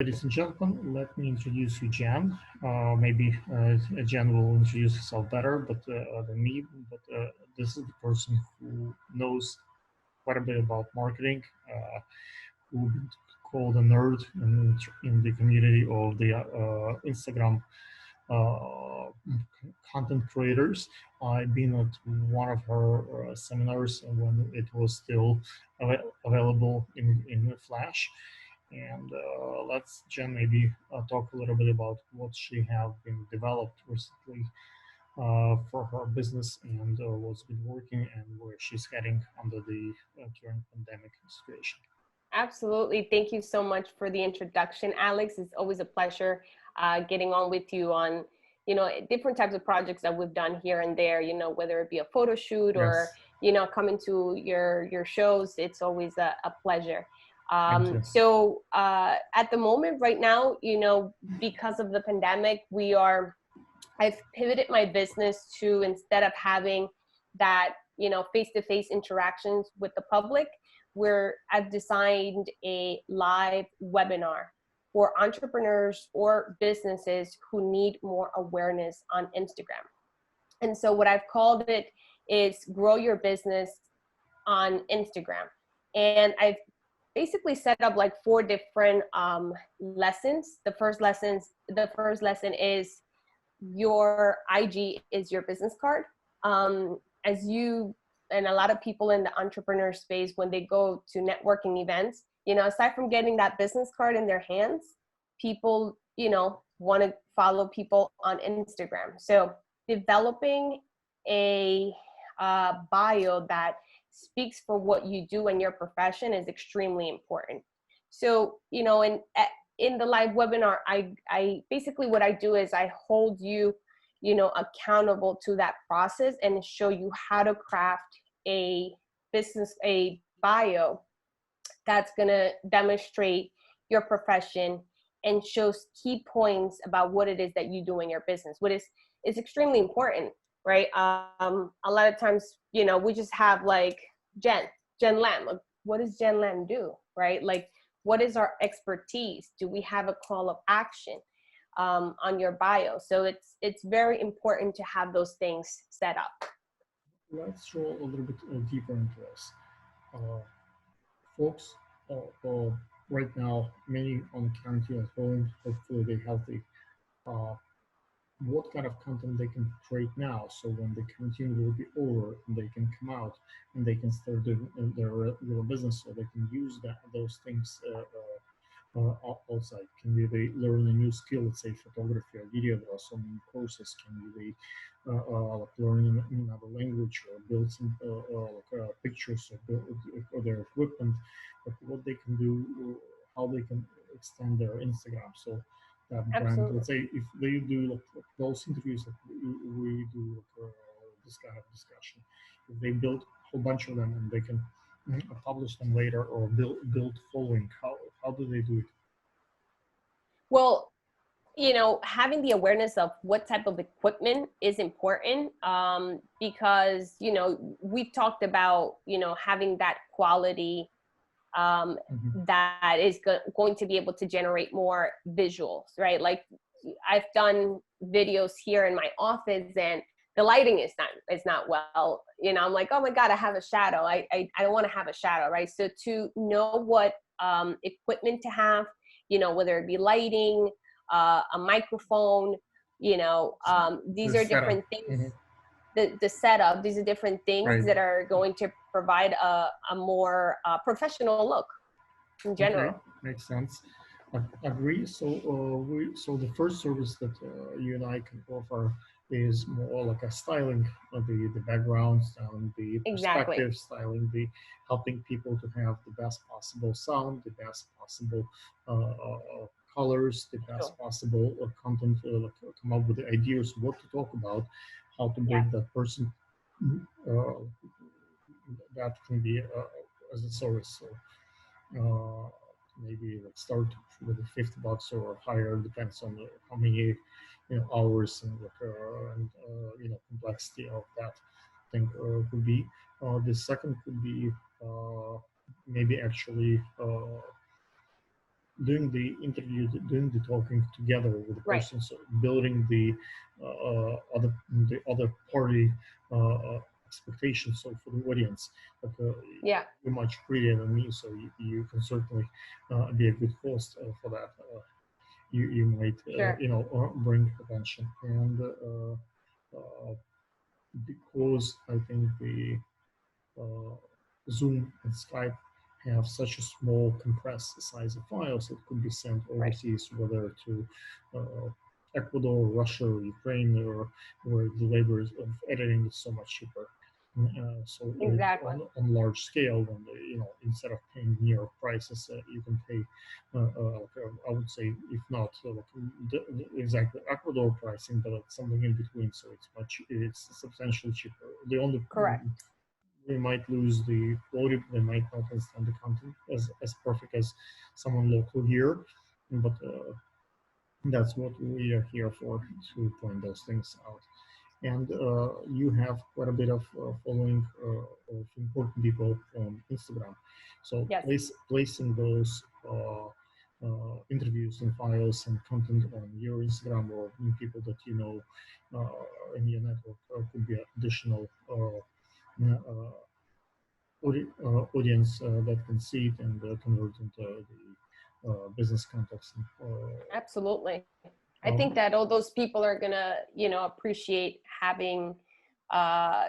Ladies and gentlemen, let me introduce you, Jan. Maybe Jan will introduce herself better than me, but this is the person who knows quite a bit about marketing, who been called a nerd in the community of the Instagram uh, content creators. I've been at one of her seminars when it was still available in Flash. And let's Jen maybe talk a little bit about what she have been developed recently for her business and what's been working and where she's heading under the current pandemic situation. Absolutely. Thank you so much for the introduction, Alex. It's always a pleasure getting on with you on, different types of projects that we've done here and there, whether it be a photo shoot or, Yes, coming to your shows. It's always a pleasure. thank you. At the moment right now, because of the pandemic, I've pivoted my business to, instead of having that, face-to-face interactions with the public, where I've designed a live webinar for entrepreneurs or businesses who need more awareness on Instagram. And so what I've called it is Grow Your Business on Instagram. And I've basically set up like 4 different lessons. The first lesson is your IG is your business card. As you and a lot of people in the entrepreneur space, when they go to networking events, aside from getting that business card in their hands, people, want to follow people on Instagram. So developing a bio that speaks for what you do in your profession is extremely important. So, in the live webinar, I basically what I do is I hold you, accountable to that process and show you how to craft a bio that's going to demonstrate your profession and shows key points about what it is that you do in your business, what is extremely important, right? A lot of times, we just have like Jen Lam. What does Jen Lam do, right? Like, what is our expertise? Do we have a call of action on your bio? So it's very important to have those things set up. Let's roll a little bit deeper into this. Uh, Folks, right now, many on quarantine at home, hopefully they're healthy. Uh, what kind of content they can create now, so when the quarantine will be over and they can come out and they can start doing their real business, so they can use those things outside. Can be they learn a new skill, let's say photography or video. There are so many courses. Can be they like learn another language or build some pictures or, or their equipment, but what they can do, how they can extend their Instagram. So that brand, Absolutely. let's say if they do like those interviews that we do this kind of discussion, if they build a whole bunch of them and they can publish them later or build following, how do they do it? Well, having the awareness of what type of equipment is important, because, we've talked about, having that quality Mm-hmm. that is going to be able to generate more visuals, right? Like, I've done videos here in my office and the lighting is not well. I'm like, oh my God, I have a shadow. I don't want to have a shadow, right? So to know what equipment to have, whether it be lighting, a microphone, these The are setup. different things. Mm-hmm. The setup, these are different things Right. that are going to provide a more professional look in Okay, general. makes sense. Agree. So the first service that you and I can offer is more like a styling of the background, styling the Exactly. perspective, styling the helping people to have the best possible sound, the best possible colors, the Sure. best possible content, like, come up with the ideas what to talk about, how to Yes. bring that person uh, that can be as a service. So uh, maybe like start with $50 or higher, depends on how many hours and complexity of that thing could be. The second could be maybe actually doing the interview, doing the talking together with the Right. person, so building the other party expectations. So for the audience, that Yeah. you're much prettier than me, so you can certainly be a good host for that. You might Sure. bring attention, and uh, because I think the uh, Zoom and Skype have such a small compressed size of files that could be sent Right. overseas, whether to Ecuador, Russia, or Ukraine, or where the labor of editing is so much cheaper. So Exactly. on large scale, when instead of paying near prices, you can pay, I would say, if not exactly Ecuador pricing, but something in between. So it's substantially cheaper. The only Correct. they might lose the quality, they might not understand the content as perfect as someone local here, but that's what we are here for, to point those things out. And you have quite a bit of following of important people on Instagram, so Yes. placing those interviews and files and content on your Instagram or in people that you know in your network could be additional audience that can see it and convert into the business context. Absolutely. I think Um, that all those people are gonna, appreciate having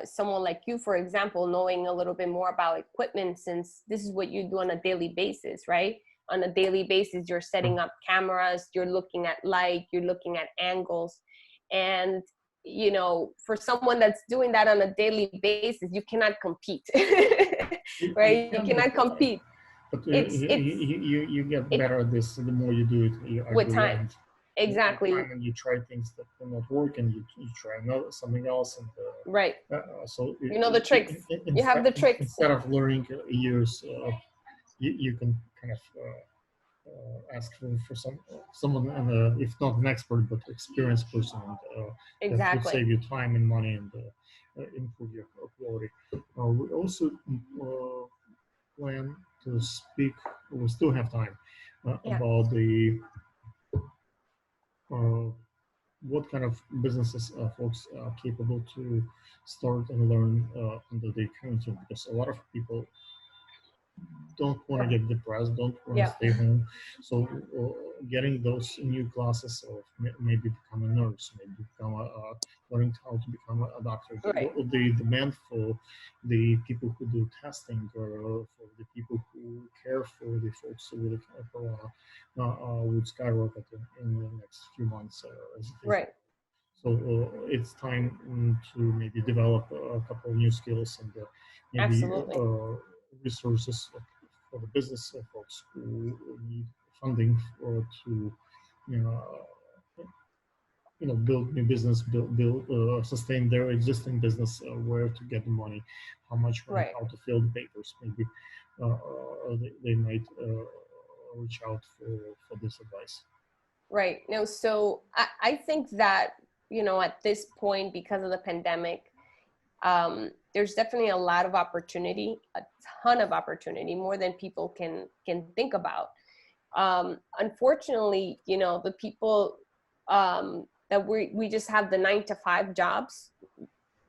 someone like you, for example, knowing a little bit more about equipment, since this is what you do on a daily basis, right? On a daily basis, you're setting up cameras, you're looking at light, you're looking at angles, and for someone that's doing that on a daily basis, you cannot compete, you right? You can, cannot compete. but It's you get it better at this the more you do it. You with agree, time. and with Exactly. time, and you try things that will not work, and you try another something else, and Right. so You know the tricks. You have the tricks. instead of learning years, you can kind of ask for someone, if not an expert, but experienced person, and that would Exactly. save you time and money and improve your quality. We also plan to speak. We still have time Yeah. about the uh, what kind of businesses folks are capable to start and learn under the current term, because a lot of people don't want to get depressed, don't want to Yeah. stay home. So getting those new classes, or maybe become a nurse, maybe become learning how to become a doctor. Right. The demand for the people who do testing, or for the people who care for the folks with corona, would skyrocket in the next few months as it is. Right. So it's time to maybe develop a couple of new skills, and maybe Absolutely. resources for the business folks who need funding or to you know, build new business, build sustain their existing business, where to get the money, how much money, Right. how to fill the papers. Maybe they might reach out for this advice. Right. No, so I think that, at this point, because of the pandemic, there's definitely a lot of opportunity, a ton of opportunity, more than people can think about. Unfortunately, the people that we just have the 9 to 5 jobs.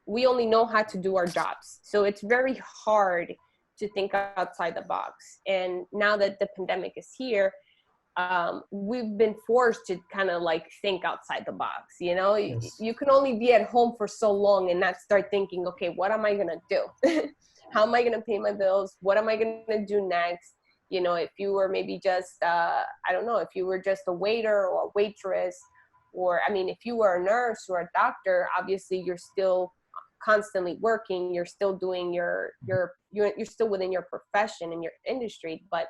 We only know how to do our jobs, so it's very hard to think outside the box. And now that the pandemic is here, we've been forced to kind of like think outside the box. Yes. You can only be at home for so long and not start thinking, okay, what am I going to do? How am I going to pay my bills? What am I going to do next? If you were maybe just, I don't know, if you were just a waiter or a waitress, or, I mean, if you were a nurse or a doctor, obviously you're still constantly working, you're still doing you're still within your profession and your industry. But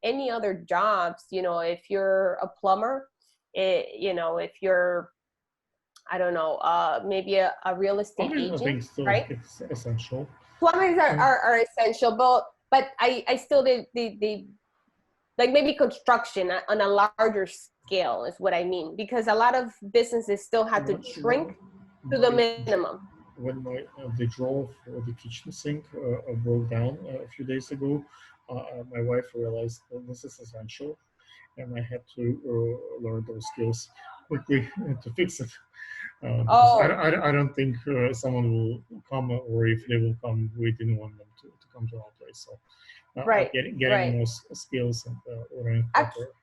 any other jobs, if you're a plumber, if you're, I don't know, maybe a real estate I agent, think still right? it's essential. Plumbers are, Um, are, are essential, but I still, they like maybe construction on a larger scale is what I mean, because a lot of businesses still had to shrink to the my minimum. when the drawer for the kitchen sink broke down a few days ago, my wife realized that this is essential, and I had to learn those skills quickly to fix it. Because Oh, I don't think someone will come, or if they will come, we didn't want them to come to our place. So right, getting right. more skills and learning Act- proper things.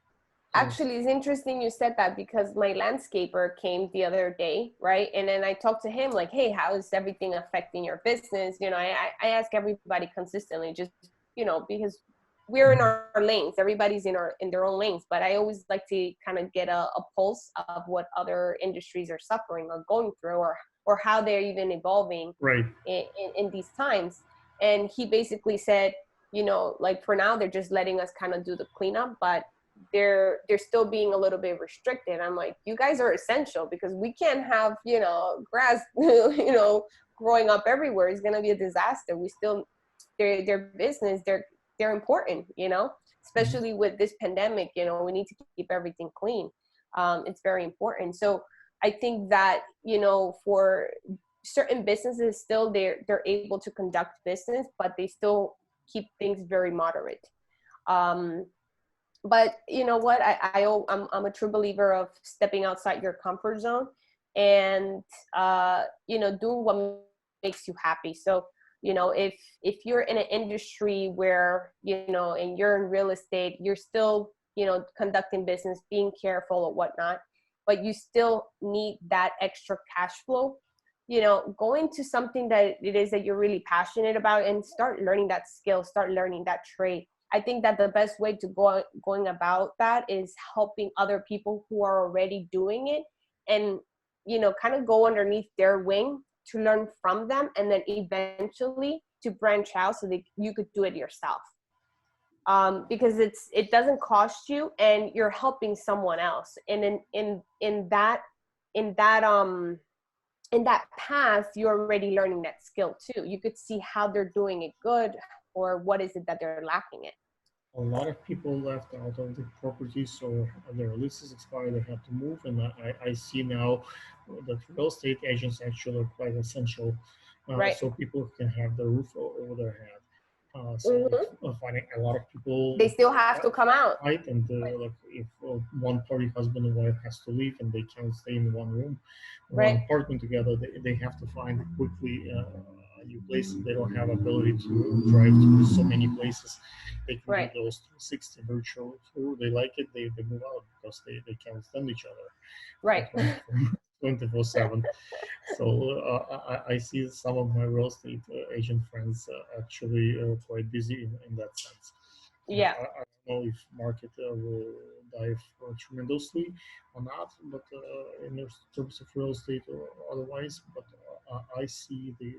Actually, it's interesting you said that because my landscaper came the other day, right? And then I talked to him like, "Hey, how is everything affecting your business?" I ask everybody consistently, just because we're in Mhm. our lanes, everybody's in their own lanes. But I always like to kind of get a pulse of what other industries are suffering or going through, or how they're even evolving Right. in these times. And he basically said, like for now they're just letting us kind of do the cleanup, but they're still being a little bit restricted. I'm like, you guys are essential because we can't have grass growing up everywhere. It's going to be a disaster. We still their business, they're important, Mhm. especially with this pandemic. We need to keep everything clean. It's very important. So I think that for certain businesses, still they're able to conduct business, but they still keep things very moderate. um, but you know what, I'm a true believer of stepping outside your comfort zone, and doing what makes you happy. So if you're in an industry where and you're in real estate, you're still conducting business, being careful or whatnot, but you still need that extra cash flow. Go into something that it is that you're really passionate about and start learning that skill, start learning that trade. I think that the best way to going about that is helping other people who are already doing it, and kind of go underneath their wing to learn from them, and then eventually to branch out so that you could do it yourself. Because it doesn't cost you, and you're helping someone else. And in that in that path, you're already learning that skill too. You could see how they're doing it good, or what is it that they're lacking in. A lot of people left out of the property, so their leases expired. They had to move, and I see now that real estate agents actually are quite essential, Right. so people can have the roof over their head. So Hmm. finding a lot of people They still have to come out. fight, and like if one party, husband and wife, has to leave and they can't stay in one room, one Right. apartment together, they have to find quickly a new place. They don't have ability to drive to so many places. They can do Right. those 360 virtual tour. They like it. They move out because they can't stand each other Right. for 24/7. So I see some of my real estate agent friends actually quite busy in that sense. Yeah. I don't know if market will dive tremendously or not, but in terms of real estate or otherwise, but I see the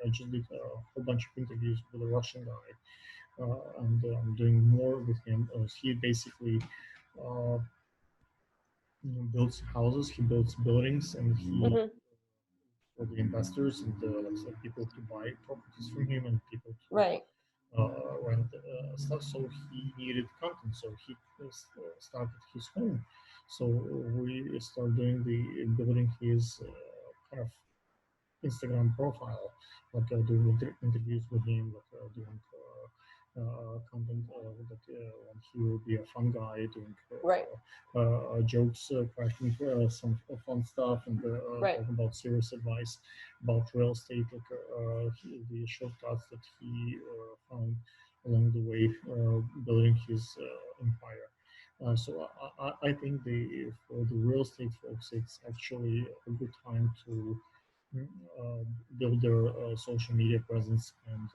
I just did a whole bunch of interviews with a Russian guy, and I'm doing more with him. He basically uh, builds houses, he builds buildings, and he Hmm. for the investors and like I said, people to buy properties from him and people Right. to rent stuff. So he needed content, so he started his home. So we start doing the building his kind of Instagram profile, like doing interviews with him, like doing content that he will be a fun guy, doing Right. jokes, cracking some fun stuff, and Right. talking about serious advice about real estate, like the shortcuts that he found along the way building his empire. So I think for the real estate folks, it's actually a good time to uh, build their social media presence, and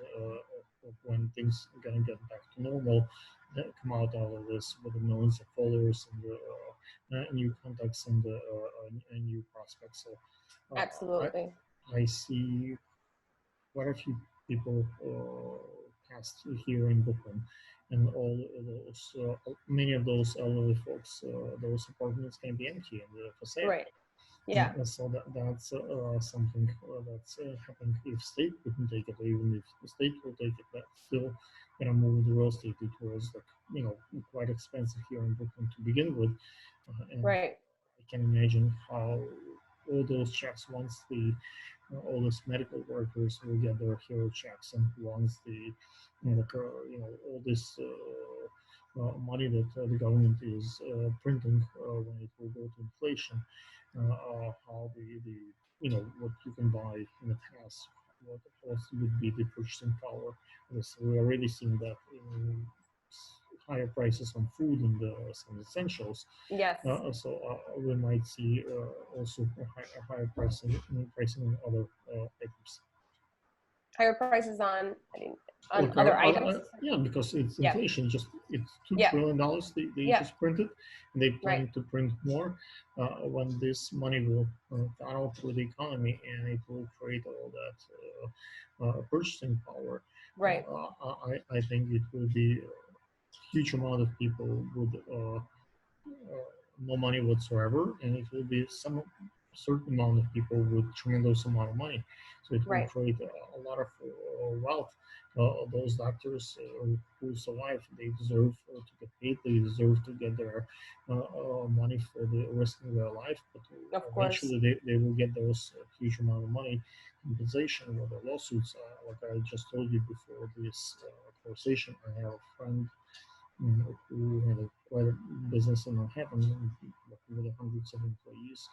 when things are gonna get back to normal, come out of this with millions of followers and new contacts and new prospects. So Absolutely. I see quite a few people cast here in Brooklyn, and all of those many of those elderly folks, those apartments can be empty and for sale. Right. Yeah. So that's something that's happening if state couldn't take it, or even if the state will take it, that's still gonna move the real estate. It was like quite expensive here in Brooklyn to begin with, and Right. I can imagine how all those checks once the all those medical workers will get their hero checks, and once the all this money that the government is printing when it will go to inflation, how the what you can buy in the past, what else would be the purchasing power. Yes, we're already seeing that in higher prices on food and some essentials. Yes. So we might see also a higher pricing on other items. Higher prices on, on Look, other items. yeah, because it's Yeah. inflation. It's $2 Yeah. trillion they Yeah. just printed, and they Right. plan to print more when this money will funnel through the economy, and it will create all that purchasing power. Right. I think it will be a huge amount of people with no money whatsoever, and it will be some certain amount of people with tremendous amount of money. So it will Right. create a lot of wealth. Those doctors who survive, they deserve to get paid. They deserve to get their money for the rest of their life. But Of course. eventually, they will get those huge amount of money compensation with the lawsuits. Like I just told you before this conversation, I have a friend who had quite a business in Manhattan with hundreds of employees.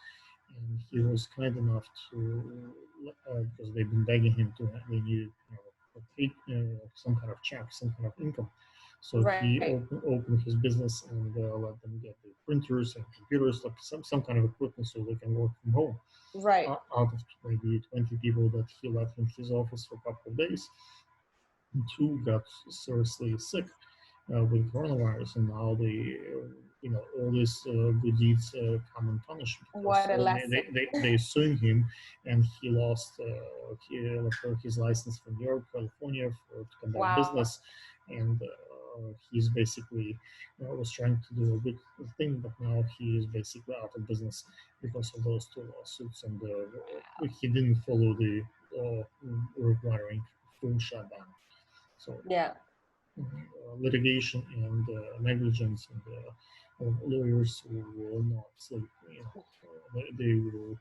And he was kind enough to, because they've been begging him to, they needed some kind of check, some kind of income. So he Right. opened his business and let them get the printers and computers, like some kind of equipment so they can work from home. Right. Out of maybe 20 people that he let in his office for a couple of days, 2 got seriously sick with coronavirus, and now all these good deeds come unpunished because What a lesson. they sued him, and he lost his license from New York, California to conduct Wow. business, and he's basically was trying to do a good thing, but now he is basically out of business because of those 2 lawsuits, and he didn't follow the requiring full shutdown. So Yeah. litigation and negligence, and lawyers will not sleep. They will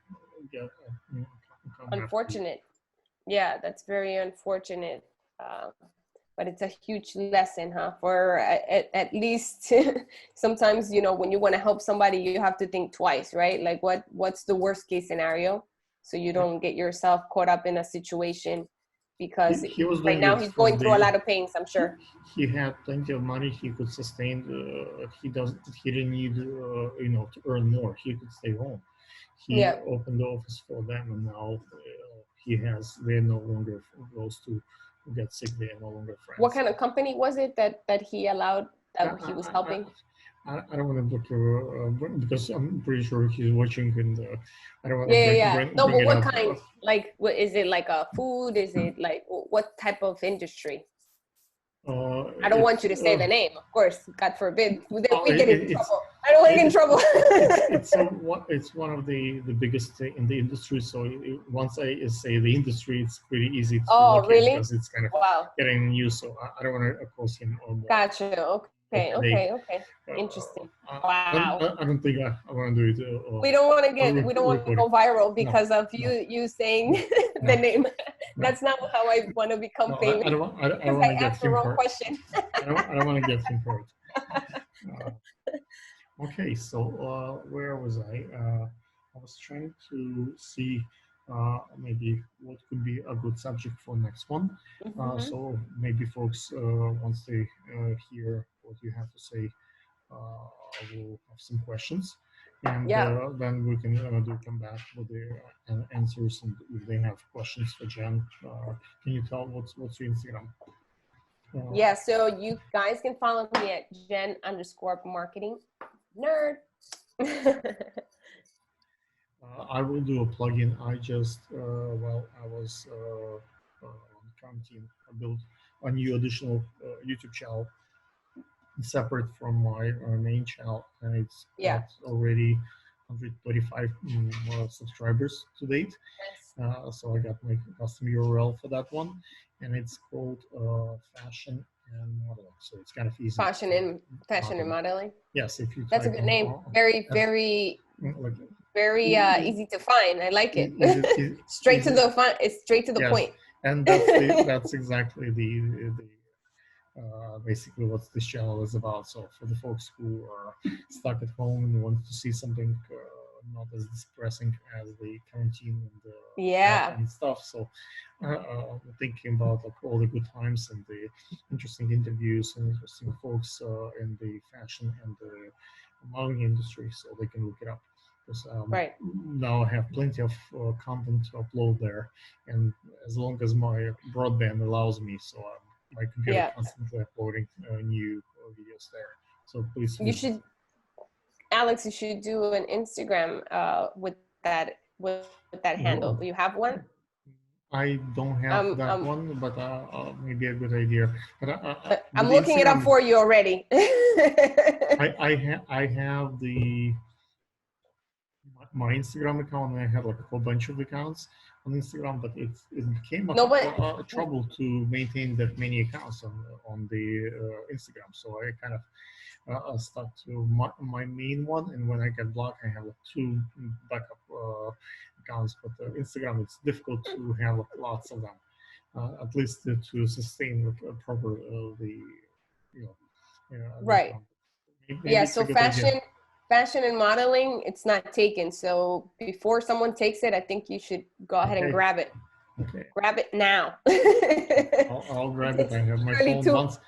get come after you. Unfortunate. Yeah, that's very unfortunate. But it's a huge lesson, huh? For at least sometimes, when you want to help somebody, you have to think twice, right? Like what's the worst case scenario? So you don't get yourself caught up in a situation, because He was right doing now it he's from going through a the. lot of pains, I'm sure. He had plenty of money. He could sustain. He doesn't. He didn't need to earn more. He could stay home. He Yeah. opened the office for them, and now he has. They're no longer those two who get sick. They are no longer What friends. kind of company was it that he allowed, I, that he was I, helping? I don't want to book because I'm pretty sure he's watching, and I don't want to Yeah, yeah, yeah. No, bring but it what up. kind? Like, what is it? Like a food? Is it like what type of industry? I don't want It's you to say the name, of course. God forbid, then oh, we get in it's trouble. I don't want to get in trouble. it's one of the biggest in the industry. So once I say the industry, it's pretty easy to Oh, locate really? because it's kind of Wow. getting news. So I don't want to cause him or more Gotcha. Okay. today. Okay. Interesting. I Wow. don't think I want to do it. We don't want to get. We don't want to Recording. go viral No, because of no, you saying the no, name. no. That's not how I want to become No, famous. I don't want. I don't Because want I to get asked the him wrong hurt. question. I don't want to get him hurt. Okay, so where was I? I was trying to see maybe what could be a good subject for next one. Mm-hmm. So maybe folks, once they hear what you have to say, will have some questions, and Yeah. then we can come back with the answers. And if they have questions for Jen, can you tell what's your Instagram? Yeah. So you guys can follow me at Jen_marketing nerd. I will do a plugin. I just while I was on quarantine, I built a new additional YouTube channel separate from my main channel, and it's Yeah. got already 135 subscribers to date. Nice. So I got my custom URL for that one, and it's called Fashion and Modeling. So it's kind of easy. Fashion and modeling. Yes, if you That's a type good name. Very, very, like very easy to find. I like it. Straight to easy. the fun. It's straight to the Yes, point. and that's exactly the basically what this channel is about. So for the folks who are stuck at home and want to see something not as depressing as the quarantine Yeah. and stuff. So thinking about like all the good times and the interesting interviews and interesting folks in the fashion and the modeling industry, so they can look it up. Because Right. now I have plenty of content to upload there, and as long as my broadband allows me, so my computer Yeah. constantly uploading new videos there. So please You visit. should, Alex, you should do an Instagram with that handle. Well, Do you have one? I don't have Um, that um, one, but maybe a good idea. But I'm with looking it up Instagram, for you already. I have my Instagram account, and I have like a whole bunch of accounts on Instagram, but it became No, but a trouble to maintain that many accounts on the Instagram. So I kind of stuck to my main one, and when I get blocked, I have like two backup accounts. But Instagram, it's difficult to have like, lots of them, at least to sustain like, proper the the right. account. Maybe Yeah, it's a so good idea. fashion and modeling, it's not taken. So before someone takes it, I think you should go ahead and Okay, grab it. okay. Grab it now. I'll It grab it. takes I have my literally phone once.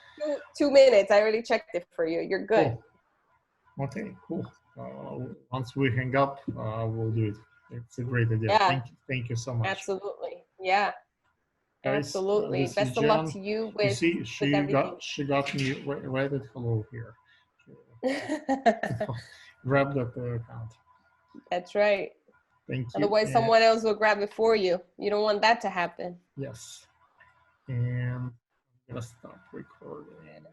2 minutes. I already checked it for you. You're good. Cool. Okay, cool. Once we hang up, we'll do it. It's a great idea. Yeah, Thank you so much, absolutely. Yeah, guys. absolutely. This is Best of luck Jan. to you You see, with everything. she got me right at hello here. Grab that account. That's right. Thank you. Otherwise, And someone else will grab it for you. You don't want that to happen. yes, and I'm gonna stop recording.